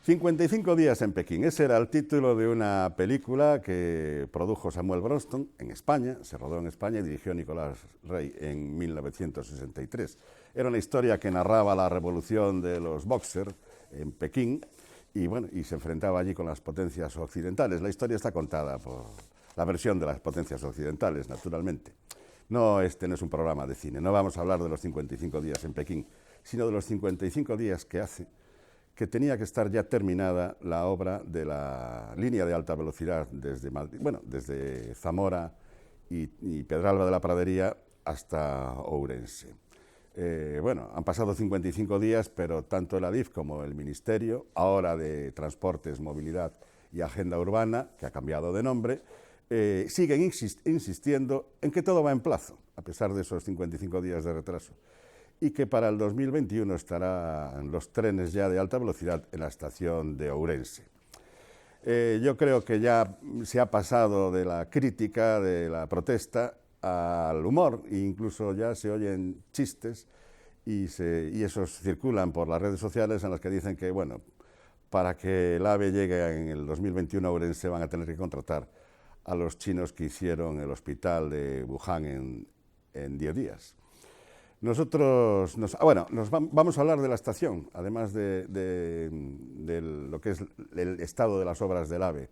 55 días en Pekín. Ese era el título de una película que produjo Samuel Bronston en España, se rodó en España y dirigió Nicolás Rey en 1963. Era una historia que narraba la revolución de los bóxers en Pekín y se enfrentaba allí con las potencias occidentales. La historia está contada por la versión de las potencias occidentales, naturalmente. No, este no es un programa de cine, no vamos a hablar de los 55 días en Pekín, sino de los 55 días que hace que tenía que estar ya terminada la obra de la línea de alta velocidad desde Zamora y Pedralba de la Pradería hasta Ourense. Han pasado 55 días, pero tanto el Adif como el Ministerio, ahora de Transportes, Movilidad y Agenda Urbana, que ha cambiado de nombre, siguen insistiendo en que todo va en plazo, a pesar de esos 55 días de retraso, y que para el 2021 estarán los trenes ya de alta velocidad en la estación de Ourense. Yo creo que ya se ha pasado de la crítica, de la protesta, al humor, e incluso ya se oyen chistes y esos circulan por las redes sociales en las que dicen que, bueno, para que el AVE llegue en el 2021 a Ourense van a tener que contratar a los chinos que hicieron el hospital de Wuhan en 10 días. Vamos a hablar de la estación, además de lo que es el estado de las obras del AVE.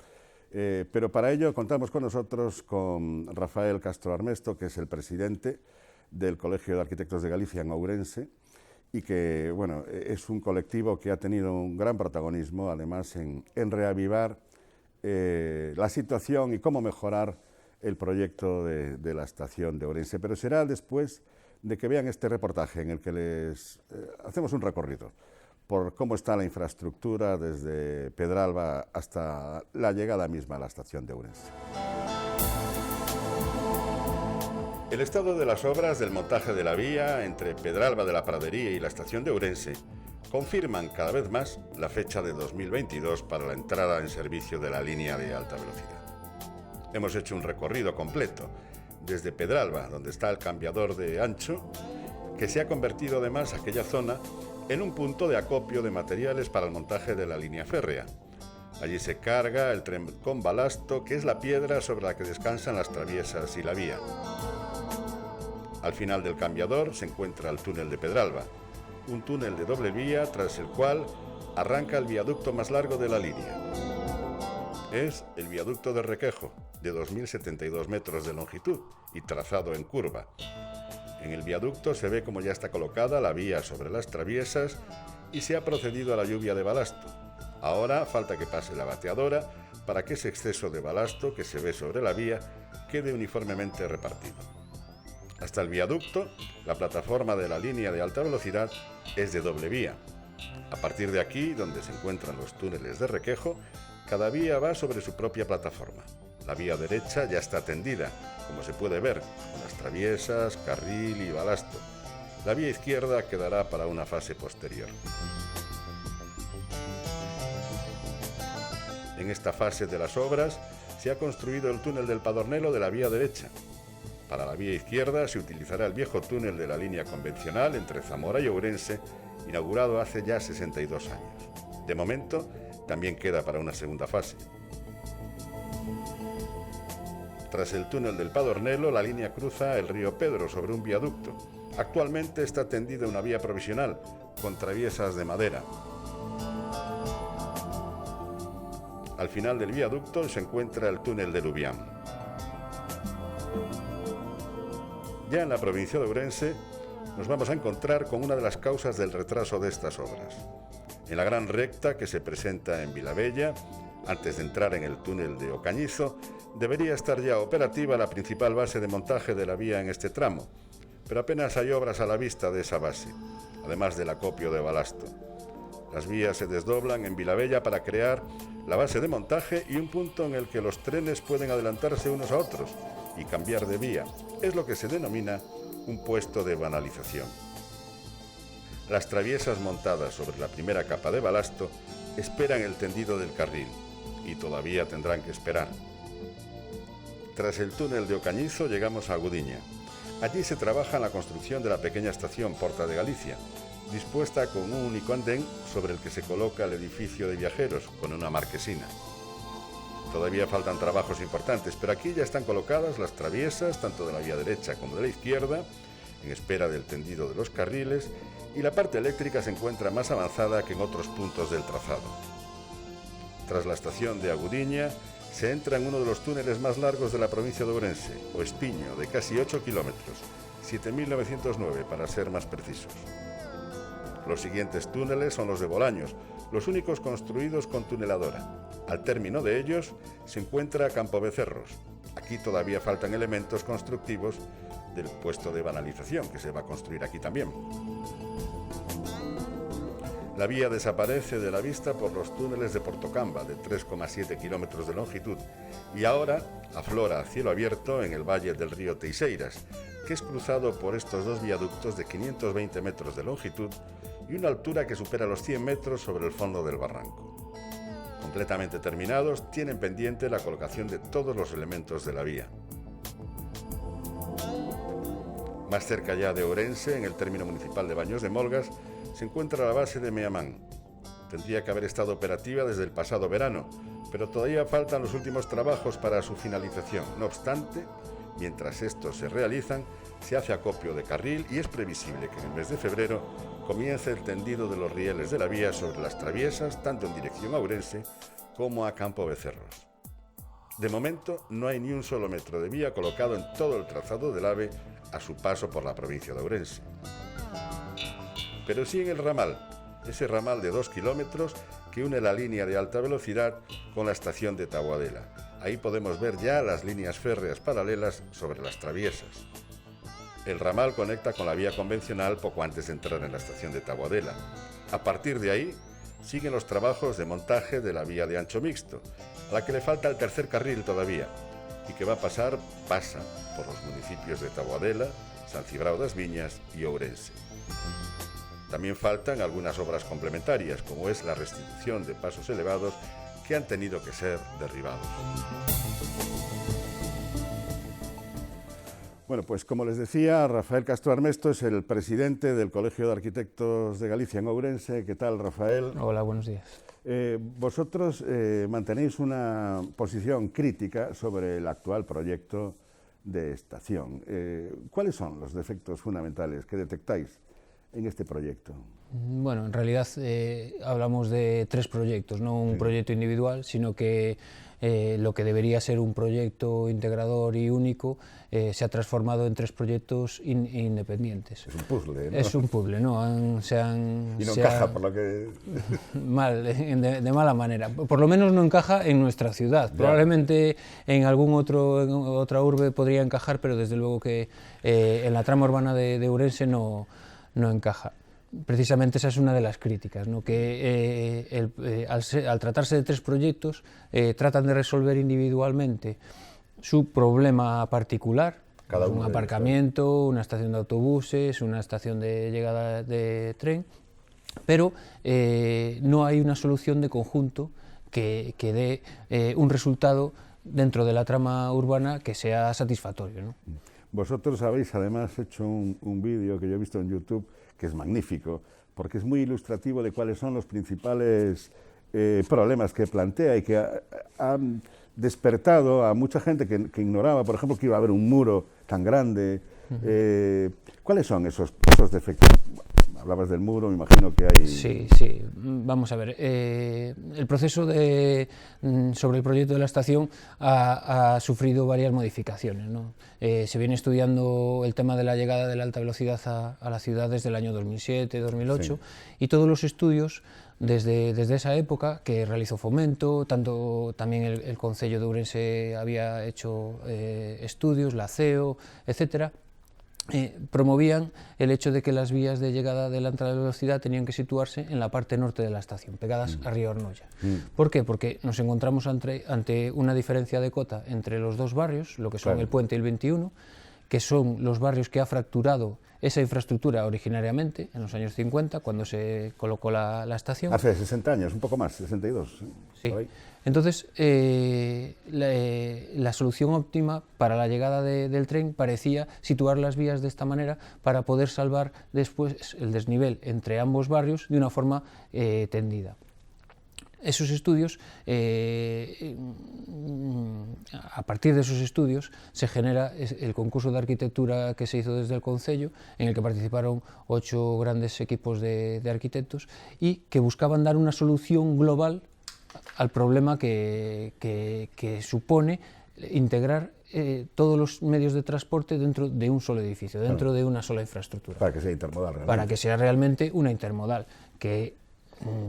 Pero para ello contamos con nosotros con Rafael Castro Armesto, que es el presidente del Colegio de Arquitectos de Galicia en Ourense, y que es un colectivo que ha tenido un gran protagonismo, además, en reavivar la situación y cómo mejorar el proyecto de la estación de Ourense. Pero será después de que vean este reportaje en el que les hacemos un recorrido por cómo está la infraestructura desde Pedralba hasta la llegada misma a la estación de Ourense. El estado de las obras del montaje de la vía entre Pedralba de la Pradería y la estación de Ourense confirman cada vez más la fecha de 2022 para la entrada en servicio de la línea de alta velocidad. Hemos hecho un recorrido completo desde Pedralba, donde está el cambiador de Ancho, que se ha convertido además aquella zona en un punto de acopio de materiales para el montaje de la línea férrea. Allí se carga el tren con balasto, que es la piedra sobre la que descansan las traviesas y la vía. Al final del cambiador se encuentra el túnel de Pedralba, un túnel de doble vía tras el cual arranca el viaducto más largo de la línea. Es el viaducto de Requejo, de 2.072 metros de longitud y trazado en curva. En el viaducto se ve cómo ya está colocada la vía sobre las traviesas y se ha procedido a la lluvia de balasto. Ahora falta que pase la bateadora para que ese exceso de balasto que se ve sobre la vía quede uniformemente repartido. Hasta el viaducto, la plataforma de la línea de alta velocidad es de doble vía. A partir de aquí, donde se encuentran los túneles de Requejo, cada vía va sobre su propia plataforma. La vía derecha ya está tendida, como se puede ver, con las traviesas, carril y balasto. La vía izquierda quedará para una fase posterior. En esta fase de las obras se ha construido el túnel del Padornelo de la vía derecha. Para la vía izquierda se utilizará el viejo túnel de la línea convencional entre Zamora y Ourense, inaugurado hace ya 62 años. De momento, también queda para una segunda fase. Tras el túnel del Padornelo, la línea cruza el río Pedro sobre un viaducto. Actualmente está tendida una vía provisional, con traviesas de madera. Al final del viaducto se encuentra el túnel de Lubián. Ya en la provincia de Ourense nos vamos a encontrar con una de las causas del retraso de estas obras. En la gran recta que se presenta en Vilabella, antes de entrar en el túnel de Ocañizo, debería estar ya operativa la principal base de montaje de la vía en este tramo, pero apenas hay obras a la vista de esa base, además del acopio de balasto. Las vías se desdoblan en Vilabella para crear la base de montaje y un punto en el que los trenes pueden adelantarse unos a otros y cambiar de vía. Es lo que se denomina un puesto de banalización. Las traviesas montadas sobre la primera capa de balasto esperan el tendido del carril y todavía tendrán que esperar. Tras el túnel de Ocañizo llegamos a Gudiña. Allí se trabaja en la construcción de la pequeña estación Porta de Galicia, dispuesta con un único andén sobre el que se coloca el edificio de viajeros, con una marquesina. Todavía faltan trabajos importantes, pero aquí ya están colocadas las traviesas, tanto de la vía derecha como de la izquierda, en espera del tendido de los carriles, y la parte eléctrica se encuentra más avanzada que en otros puntos del trazado. Tras la estación de Agudiña, se entra en uno de los túneles más largos de la provincia de Ourense, o Espiño, de casi 8 kilómetros, 7.909 para ser más precisos. Los siguientes túneles son los de Bolaños, los únicos construidos con tuneladora. Al término de ellos se encuentra Campo Becerros. Aquí todavía faltan elementos constructivos del puesto de banalización, que se va a construir aquí también. La vía desaparece de la vista por los túneles de Portocamba, de 3,7 kilómetros de longitud, y ahora aflora a cielo abierto en el valle del río Teixeiras, que es cruzado por estos dos viaductos de 520 metros de longitud y una altura que supera los 100 metros sobre el fondo del barranco. Completamente terminados, tienen pendiente la colocación de todos los elementos de la vía. Más cerca ya de Ourense, en el término municipal de Baños de Molgas, se encuentra la base de Meamán. Tendría que haber estado operativa desde el pasado verano, pero todavía faltan los últimos trabajos para su finalización. No obstante, mientras estos se realizan, se hace acopio de carril y es previsible que en el mes de febrero comience el tendido de los rieles de la vía sobre las traviesas, tanto en dirección a Ourense como a Campo Becerros. De momento, no hay ni un solo metro de vía colocado en todo el trazado del AVE a su paso por la provincia de Ourense. Pero sí en el ramal, ese ramal de 2 kilómetros que une la línea de alta velocidad con la estación de Taboadela. Ahí podemos ver ya las líneas férreas paralelas sobre las traviesas. El ramal conecta con la vía convencional poco antes de entrar en la estación de Taboadela. A partir de ahí, siguen los trabajos de montaje de la vía de ancho mixto, a la que le falta el tercer carril todavía, y que pasa por los municipios de Taboadela, San Cibrao das Viñas y Ourense. También faltan algunas obras complementarias, como es la restitución de pasos elevados que han tenido que ser derribados. Bueno, pues como les decía, Rafael Castro Armesto es el presidente del Colegio de Arquitectos de Galicia en Ourense. ¿Qué tal, Rafael? Hola, buenos días. Vosotros mantenéis una posición crítica sobre el actual proyecto de estación. ¿Cuáles son los defectos fundamentales que detectáis en este proyecto? Bueno, en realidad hablamos de 3 proyectos, no un proyecto individual, sino que lo que debería ser un proyecto integrador y único se ha transformado en 3 proyectos independientes. Es un puzzle, ¿no? Es un puzzle, ¿no? Y no encaja, por lo que... Mal, de mala manera. Por lo menos no encaja en nuestra ciudad. Ya. Probablemente en otra urbe podría encajar, pero desde luego que en la trama urbana de Ourense no encaja. Precisamente esa es una de las críticas, ¿no? Que al tratarse de 3 proyectos tratan de resolver individualmente su problema particular, Cada uno un de ellos, aparcamiento, una estación de autobuses, una estación de llegada de tren, pero no hay una solución de conjunto que dé un resultado dentro de la trama urbana que sea satisfactorio, ¿no? Vosotros habéis además hecho un vídeo que yo he visto en YouTube que es magnífico, porque es muy ilustrativo de cuáles son los principales problemas que plantea y que han despertado a mucha gente que ignoraba, por ejemplo, que iba a haber un muro tan grande. ¿Cuáles son esos defectos? Hablabas del muro, me imagino que hay... Sí, vamos a ver. El proceso sobre el proyecto de la estación ha sufrido varias modificaciones, ¿no? Se viene estudiando el tema de la llegada de la alta velocidad a la ciudad desde el año 2007-2008, sí. Y todos los estudios desde esa época que realizó Fomento, también el Concello de Ourense había hecho estudios, la CEO, etcétera. Promovían el hecho de que las vías de llegada de la alta velocidad tenían que situarse en la parte norte de la estación, pegadas a Río Ornolla. ¿Por qué? Porque nos encontramos ante una diferencia de cota entre los 2 barrios, lo que son el Puente y el 21, que son los barrios que ha fracturado esa infraestructura originariamente, en los años 50, cuando se colocó la estación. Hace 60 años, un poco más, 62. Sí. Entonces, la solución óptima para la llegada del tren parecía situar las vías de esta manera para poder salvar después el desnivel entre ambos barrios de una forma tendida. Esos estudios, a partir de esos estudios, se genera el concurso de arquitectura que se hizo desde el Concello, en el que participaron 8 grandes equipos de arquitectos y que buscaban dar una solución global al problema que supone integrar todos los medios de transporte dentro de un solo edificio, dentro de una sola infraestructura. Para que sea intermodal realmente. Para que sea realmente una intermodal, que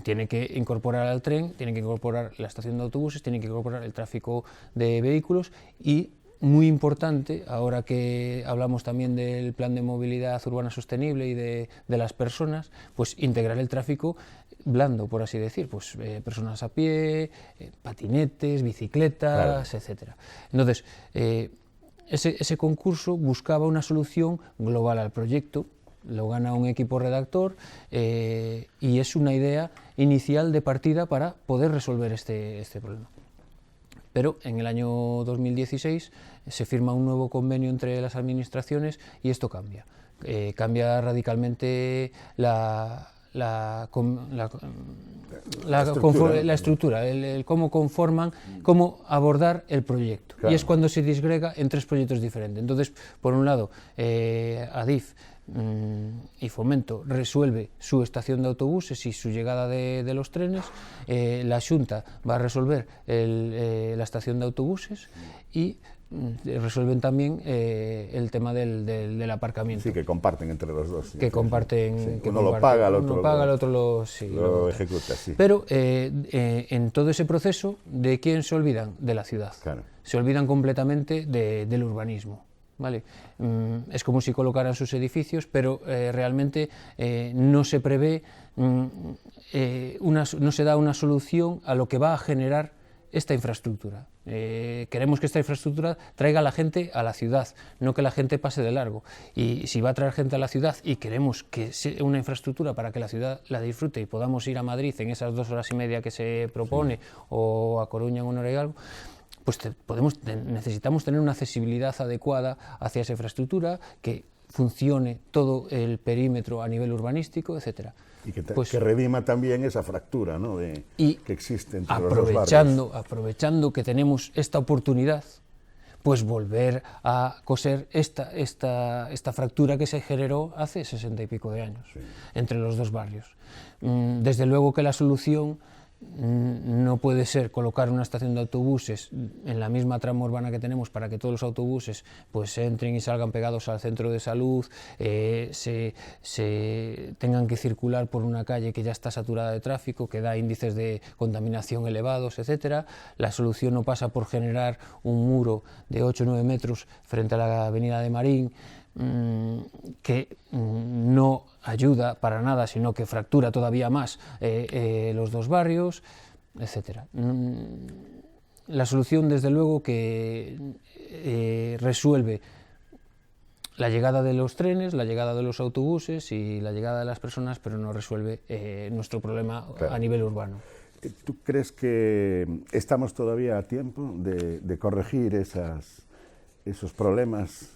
tiene que incorporar al tren, tiene que incorporar la estación de autobuses, tiene que incorporar el tráfico de vehículos y, muy importante, ahora que hablamos también del plan de movilidad urbana sostenible y de las personas, pues integrar el tráfico blando, por así decir, pues personas a pie, patinetes, bicicletas, etcétera. Entonces, ese concurso buscaba una solución global al proyecto. Lo gana un equipo redactor y es una idea inicial de partida para poder resolver este problema. Pero en el año 2016 se firma un nuevo convenio entre las administraciones y esto cambia. Cambia radicalmente la estructura, el cómo conforman, cómo abordar el proyecto. Claro. Y es cuando se disgrega en 3 proyectos diferentes. Entonces, por un lado, Adif y Fomento resuelve su estación de autobuses y su llegada de los trenes, la Xunta va a resolver la estación de autobuses y resuelven también el tema del aparcamiento. Sí, que comparten entre los dos. Que comparten. Sí. Que uno lo paga, el otro lo ejecuta. Sí. Pero en todo ese proceso, ¿de quién se olvidan? De la ciudad. Claro. Se olvidan completamente del urbanismo. ¿Vale? Es como si colocaran sus edificios, pero realmente no se prevé, no se da una solución a lo que va a generar esta infraestructura. Queremos que esta infraestructura traiga a la gente a la ciudad, no que la gente pase de largo. Y si va a traer gente a la ciudad y queremos que sea una infraestructura para que la ciudad la disfrute y podamos ir a Madrid en esas 2 horas y media que se propone, o a Coruña en 1 hora y algo, pues necesitamos tener una accesibilidad adecuada hacia esa infraestructura, que funcione todo el perímetro a nivel urbanístico, etcétera. Y que redima también esa fractura, ¿no? que existe entre los dos barrios. Aprovechando que tenemos esta oportunidad, pues volver a coser esta fractura que se generó hace 60 y pico de años entre los 2 barrios. Desde luego que la solución no puede ser colocar una estación de autobuses en la misma trama urbana que tenemos para que todos los autobuses pues entren y salgan pegados al centro de salud, se tengan que circular por una calle que ya está saturada de tráfico, que da índices de contaminación elevados, etcétera. La solución no pasa por generar un muro de 8 o 9 metros frente a la avenida de Marín, que no ayuda para nada, sino que fractura todavía más los 2 barrios, etcétera. La solución, desde luego, que resuelve la llegada de los trenes, la llegada de los autobuses y la llegada de las personas, pero no resuelve nuestro problema a nivel urbano. ¿Tú crees que estamos todavía a tiempo de corregir esos problemas?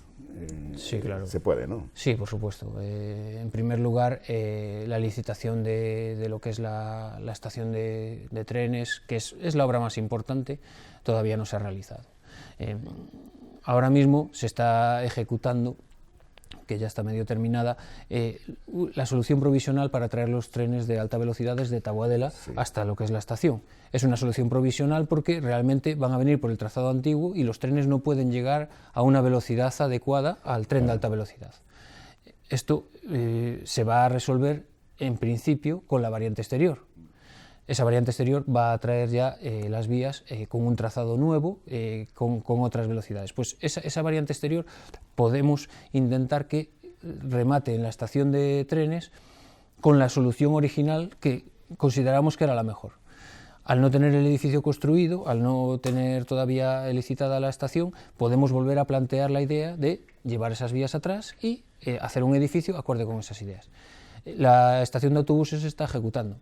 Sí, claro. Se puede, ¿no? Sí, por supuesto. En primer lugar, la licitación de lo que es la estación de trenes, que es la obra más importante, todavía no se ha realizado. Ahora mismo se está ejecutando, que ya está medio terminada, la solución provisional para traer los trenes de alta velocidad desde Taboadela hasta lo que es la estación. Es una solución provisional porque realmente van a venir por el trazado antiguo y los trenes no pueden llegar a una velocidad adecuada al tren de alta velocidad. Esto se va a resolver en principio con la variante exterior. Esa variante exterior va a traer ya las vías con un trazado nuevo, con otras velocidades. Pues esa variante exterior podemos intentar que remate en la estación de trenes con la solución original que consideramos que era la mejor. al no tener el edificio construido, al no tener todavía licitada la estación, podemos volver a plantear la idea de llevar esas vías atrás y hacer un edificio acorde con esas ideas. La estación de autobuses se está ejecutando.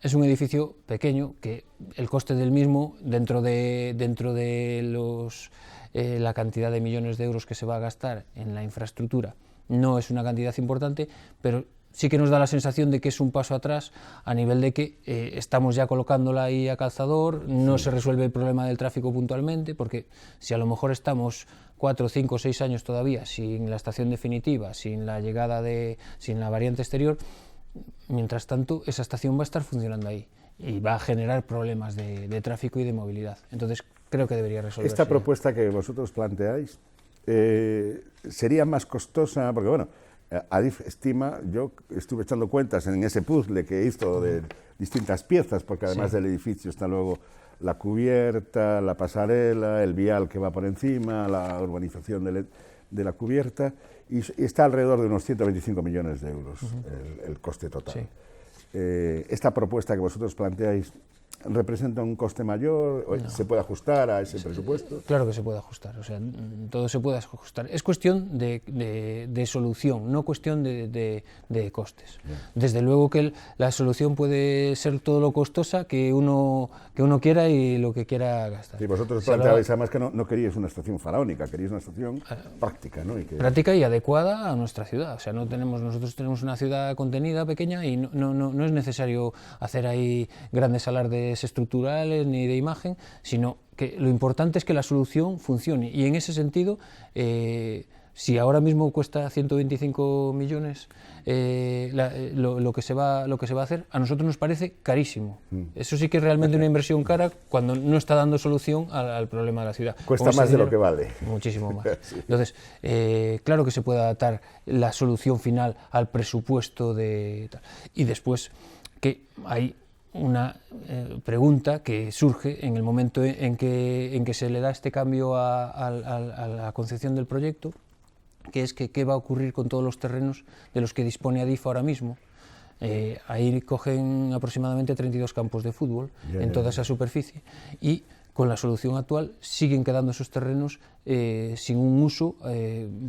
Es un edificio pequeño que el coste del mismo, dentro de la cantidad de millones de euros que se va a gastar en la infraestructura, no es una cantidad importante, pero sí que nos da la sensación de que es un paso atrás a nivel de que estamos ya colocándola ahí a calzador, no se resuelve el problema del tráfico puntualmente, porque si a lo mejor estamos 4, 5, 6 años todavía sin la estación definitiva, sin la variante exterior, mientras tanto esa estación va a estar funcionando ahí y va a generar problemas de tráfico y de movilidad. Entonces creo que debería resolverse. Esta propuesta que vosotros planteáis sería más costosa, porque bueno, Adif estima, yo estuve echando cuentas en ese puzzle que hizo de distintas piezas, porque además del edificio está luego la cubierta, la pasarela, el vial que va por encima, la urbanización de la cubierta, y está alrededor de unos 125 millones de euros el coste total. Sí. Esta propuesta que vosotros planteáis, ¿representa un coste mayor? No. ¿Se puede ajustar a ese presupuesto? Claro que se puede ajustar, o sea, todo se puede ajustar. Es cuestión de solución, no cuestión de costes. Bien. Desde luego que la solución puede ser todo lo costosa que uno quiera y lo que quiera gastar. Sí, vosotros planteabais además que no queríais una estación faraónica, queríais una estación práctica, ¿no? Práctica y adecuada a nuestra ciudad. O sea, nosotros tenemos una ciudad contenida, pequeña, y no es necesario hacer ahí grandes alardes estructurales ni de imagen, sino que lo importante es que la solución funcione, y en ese sentido, si ahora mismo cuesta 125 millones lo que se va a hacer, a nosotros nos parece carísimo. Eso sí que es realmente una inversión cara cuando no está dando solución al problema de la ciudad. Cuesta más de lo que vale. Muchísimo más. Sí. Entonces, claro que se puede adaptar la solución final al presupuesto de tal. Y después que hay una pregunta que surge en el momento en que se le da este cambio a la concepción del proyecto, que es que qué va a ocurrir con todos los terrenos de los que dispone Adif ahora mismo. Ahí cogen aproximadamente 32 campos de fútbol en toda esa superficie, y con la solución actual siguen quedando esos terrenos sin un uso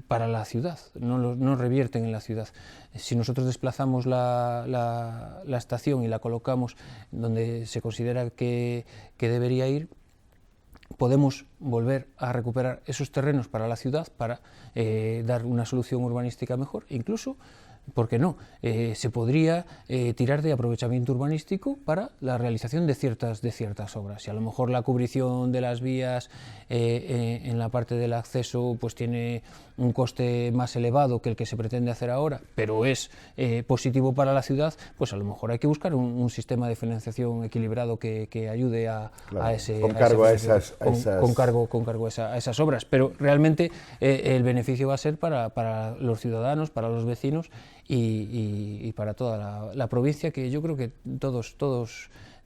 para la ciudad, no revierten en la ciudad. Si nosotros desplazamos la estación y la colocamos donde se considera que debería ir, podemos volver a recuperar esos terrenos para la ciudad para dar una solución urbanística mejor. Incluso, ¿por qué no? Se podría tirar de aprovechamiento urbanístico para la realización de ciertas obras. Si a lo mejor la cubrición de las vías en la parte del acceso pues tiene un coste más elevado que el que se pretende hacer ahora, pero es positivo para la ciudad, pues a lo mejor hay que buscar un sistema de financiación equilibrado que ayude a ese... Con cargo a esas esas obras. Pero realmente el beneficio va a ser para los ciudadanos, para los vecinos, y para toda la provincia, que yo creo que todos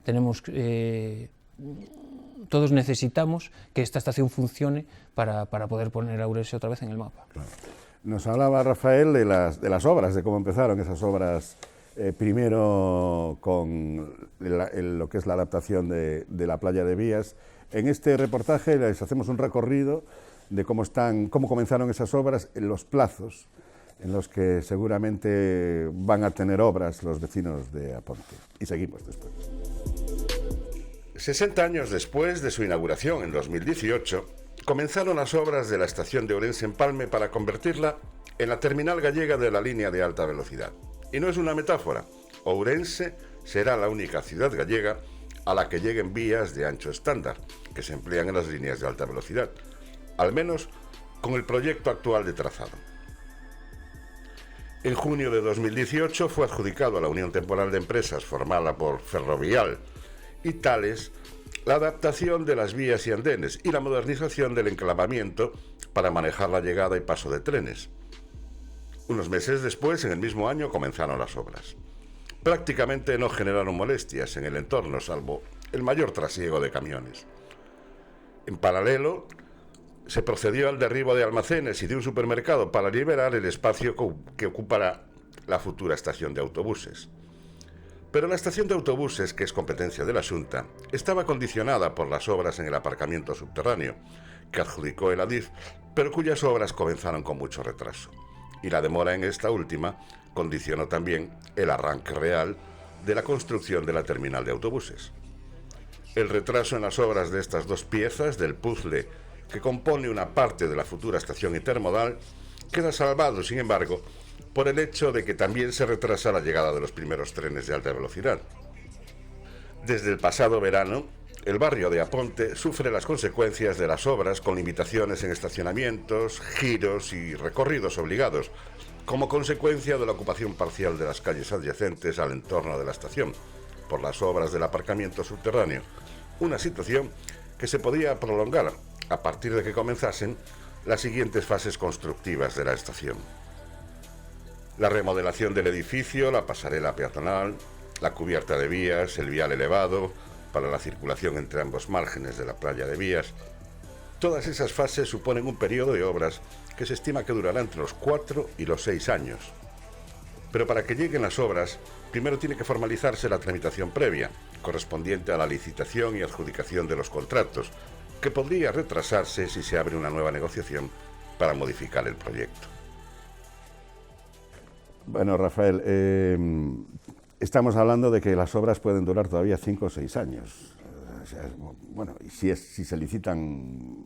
tenemos, todos necesitamos que esta estación funcione para poder poner a Ourense otra vez en el mapa. Claro. Nos hablaba Rafael de las obras, de cómo empezaron esas obras, primero con lo que es la adaptación de la playa de Vías. En este reportaje les hacemos un recorrido de cómo comenzaron esas obras, en los plazos en los que seguramente van a tener obras los vecinos de Aponte. Y seguimos después. 60 años después de su inauguración en 2018, comenzaron las obras de la estación de Ourense-Empalme para convertirla en la terminal gallega de la línea de alta velocidad. Y no es una metáfora, Ourense será la única ciudad gallega a la que lleguen vías de ancho estándar, que se emplean en las líneas de alta velocidad, al menos con el proyecto actual de trazado. En junio de 2018 fue adjudicado a la Unión Temporal de Empresas formada por Ferrovial y Thales la adaptación de las vías y andenes y la modernización del enclavamiento para manejar la llegada y paso de trenes. Unos meses después, en el mismo año, comenzaron las obras. Prácticamente no generaron molestias en el entorno, salvo el mayor trasiego de camiones. En paralelo, se procedió al derribo de almacenes y de un supermercado para liberar el espacio que ocupará la futura estación de autobuses. Pero la estación de autobuses, que es competencia de la Xunta, estaba condicionada por las obras en el aparcamiento subterráneo, que adjudicó el Adif, pero cuyas obras comenzaron con mucho retraso. Y la demora en esta última condicionó también el arranque real de la construcción de la terminal de autobuses. El retraso en las obras de estas dos piezas del puzzle que compone una parte de la futura estación intermodal queda salvado, sin embargo, por el hecho de que también se retrasa la llegada de los primeros trenes de alta velocidad. Desde el pasado verano, el barrio de Aponte sufre las consecuencias de las obras con limitaciones en estacionamientos, giros y recorridos obligados, como consecuencia de la ocupación parcial de las calles adyacentes al entorno de la estación, por las obras del aparcamiento subterráneo, una situación que se podía prolongar a partir de que comenzasen las siguientes fases constructivas de la estación. La remodelación del edificio, la pasarela peatonal, la cubierta de vías, el vial elevado para la circulación entre ambos márgenes de la playa de Vías. Todas esas fases suponen un periodo de obras que se estima que durará entre los 4 y los 6 años. Pero para que lleguen las obras, primero tiene que formalizarse la tramitación previa, correspondiente a la licitación y adjudicación de los contratos, que podría retrasarse si se abre una nueva negociación para modificar el proyecto. Bueno, Rafael, estamos hablando de que las obras pueden durar todavía 5 o 6 años. O sea, bueno, y si se licitan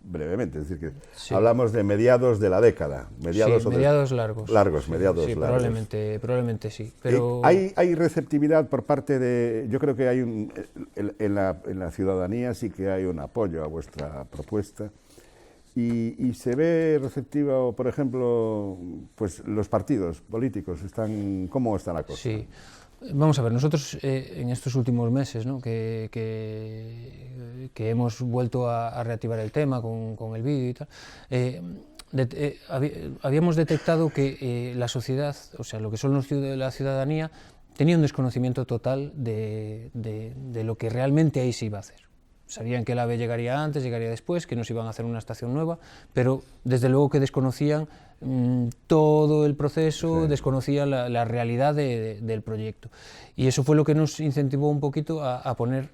brevemente, es decir, que sí, hablamos de mediados de la década. Mediados largos. Mediados sí, largos. Probablemente sí. Pero... ¿Hay receptividad por parte de...? Yo creo que hay en la ciudadanía sí que hay un apoyo a vuestra propuesta. Y se ve receptiva, por ejemplo, pues los partidos políticos, ¿cómo está la cosa? Sí, vamos a ver, nosotros en estos últimos meses, ¿no? que hemos vuelto a reactivar el tema con el vídeo y tal, habíamos detectado que la sociedad, o sea, lo que son la ciudadanía, tenía un desconocimiento total de lo que realmente ahí se iba a hacer. Sabían que el AVE llegaría antes, llegaría después, que nos iban a hacer una estación nueva, pero desde luego que desconocían todo el proceso, sí, desconocían la realidad del proyecto. Y eso fue lo que nos incentivó un poquito a poner,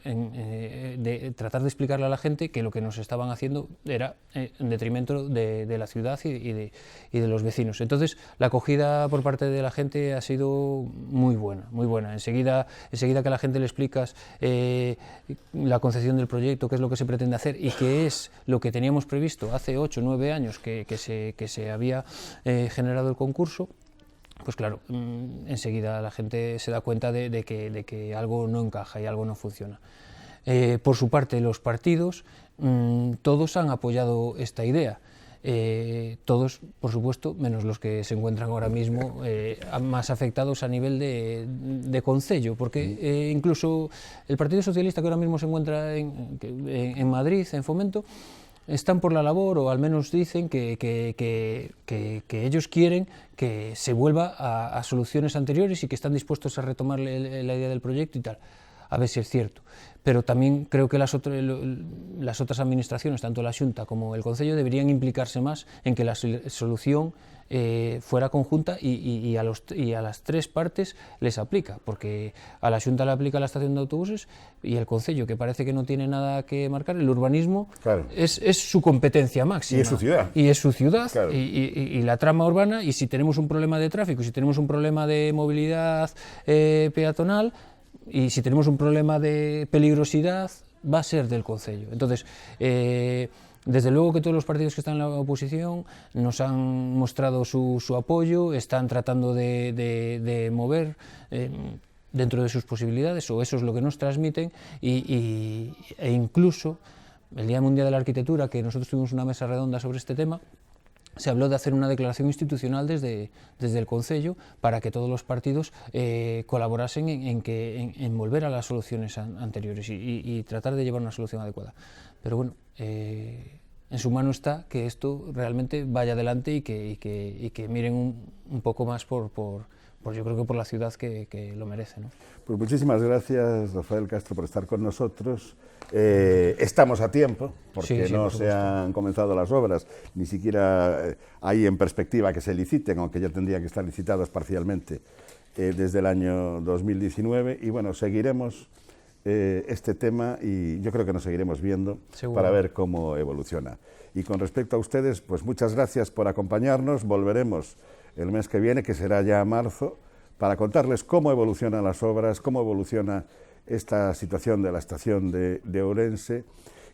tratar de explicarle a la gente que lo que nos estaban haciendo era en detrimento de la ciudad y de los vecinos. Entonces, la acogida por parte de la gente ha sido muy buena, muy buena. Enseguida que a la gente le explicas la concepción del proyecto, qué es lo que se pretende hacer y qué es lo que teníamos previsto hace 8 o 9 años que se había generado el concurso, pues claro, enseguida la gente se da cuenta de que algo no encaja y algo no funciona. Por su parte, los partidos, todos han apoyado esta idea. Todos, por supuesto, menos los que se encuentran ahora mismo más afectados a nivel de concello, porque incluso el Partido Socialista, que ahora mismo se encuentra en Madrid, en Fomento, están por la labor, o al menos dicen que ellos quieren que se vuelva a soluciones anteriores y que están dispuestos a retomar la idea del proyecto y tal. A ver si es cierto. Pero también creo que las otras administraciones, tanto la Xunta como el Concello, deberían implicarse más en que la solución fuera conjunta y a las 3 partes les aplica, porque a la Xunta le aplica la estación de autobuses y el Concello, que parece que no tiene nada que marcar, el urbanismo, claro, es su competencia máxima. Y es su ciudad. Y es su ciudad, claro, y la trama urbana, y si tenemos un problema de tráfico, si tenemos un problema de movilidad peatonal, y si tenemos un problema de peligrosidad, va a ser del Concello. Entonces, desde luego que todos los partidos que están en la oposición nos han mostrado su apoyo, están tratando de mover dentro de sus posibilidades, o eso es lo que nos transmiten, e incluso el Día Mundial de la Arquitectura, que nosotros tuvimos una mesa redonda sobre este tema, se habló de hacer una declaración institucional desde el Concello para que todos los partidos colaborasen en volver a las soluciones anteriores y tratar de llevar una solución adecuada. Pero bueno, en su mano está que esto realmente vaya adelante y que miren un poco más por yo creo que por la ciudad que lo merece, ¿no? Pues muchísimas gracias, Rafael Castro, por estar con nosotros. Estamos a tiempo, porque sí, no se han comenzado las obras, ni siquiera hay en perspectiva que se liciten, aunque ya tendrían que estar licitadas parcialmente desde el año 2019 y bueno, seguiremos este tema y yo creo que nos seguiremos viendo para ver cómo evoluciona. Y con respecto a ustedes, pues muchas gracias por acompañarnos, volveremos el mes que viene, que será ya marzo, para contarles cómo evolucionan las obras, cómo evoluciona esta situación de la estación de Ourense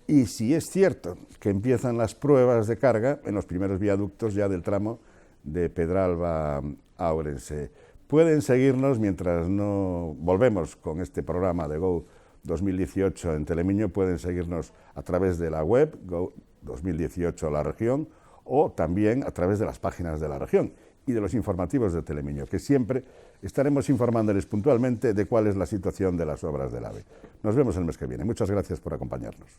y si es cierto que empiezan las pruebas de carga en los primeros viaductos ya del tramo de Pedralba a Ourense. Pueden seguirnos mientras no volvemos con este programa de Go 2018 en Telemiño, pueden seguirnos a través de la web Go 2018 La Región o también a través de las páginas de La Región y de los informativos de Telemiño, que siempre estaremos informándoles puntualmente de cuál es la situación de las obras del AVE. Nos vemos el mes que viene. Muchas gracias por acompañarnos.